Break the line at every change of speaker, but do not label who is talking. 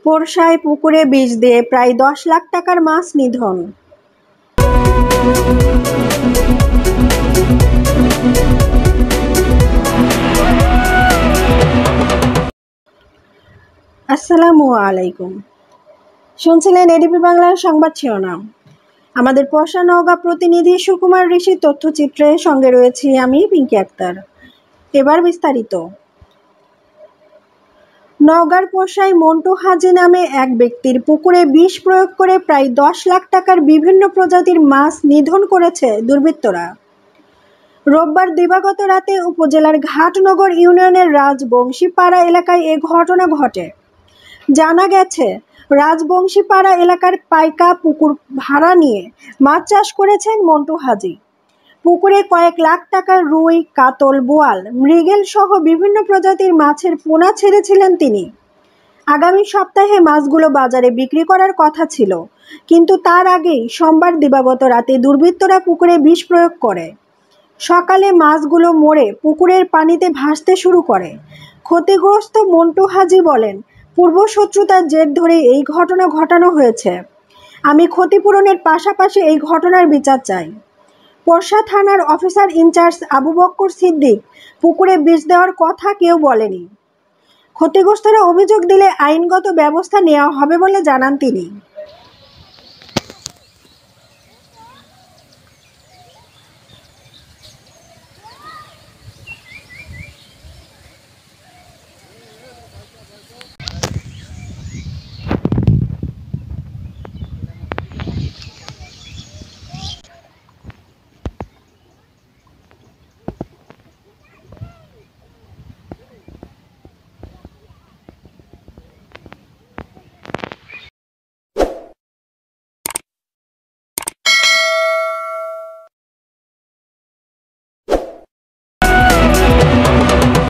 পোরশায় পুকুরে বিষ দিয়ে প্রায় 10 লাখ টাকার মাছ নিধন। আসসালামু আলাইকুম। শুনছিলেন এডিপি বাংলার সংবাদ শিরোনাম। আমাদের পোরশা নওগাঁ প্রতিনিধি সুকুমার ঋষির তথ্যচিত্রে সঙ্গে রয়েছি আমি পিঙ্কি আক্তার। এবার বিস্তারিত। নওগাঁর পোরশায় মন্টু হাজি নামে এক ব্যক্তির পুকুরে বিষ প্রয়োগ করে প্রায় 10 লাখ টাকার বিভিন্ন প্রজাতির মাছ নিধন করেছে দুর্বৃত্তরা। রোববার দিবাগত রাতে উপজেলার ঘাটনগর ইউনিয়নের রাজবংশীপাড়া এলাকায় এ ঘটনা ঘটে। জানা গেছে, রাজবংশীপাড়া এলাকার পাইকা পুকুর ভাড়া নিয়ে মাছ চাষ করেছেন মন্টু হাজি। পুকুরে কয়েক লাখ টাকার রুই, কাতল, বোয়াল, মৃগেল সহ বিভিন্ন প্রজাতির মাছের পোনা ছেড়েছিলেন তিনি। আগামী সপ্তাহে মাছগুলো বাজারে বিক্রি করার কথা ছিল, কিন্তু তার আগেই সোমবার দিবাগত রাতে দুর্বৃত্তরা পুকুরে বিষ প্রয়োগ করে। সকালে মাছগুলো মরে পুকুরের পানিতে ভাসতে শুরু করে। ক্ষতিগ্রস্ত মন্টু হাজি বলেন, পূর্বশত্রুতার জের ধরে এই ঘটনা ঘটানো হয়েছে। আমি ক্ষতিপূরণের পাশাপাশি এই ঘটনার বিচার চাই। পোরশা থানার অফিসার ইনচার্জ আবু বক্কর সিদ্দিক পুকুরে বিষ দেওয়ার কথা কেউ বলেনি। ক্ষতিগ্রস্তরা অভিযোগ দিলে আইনগত ব্যবস্থা নেওয়া হবে বলে জানান তিনি।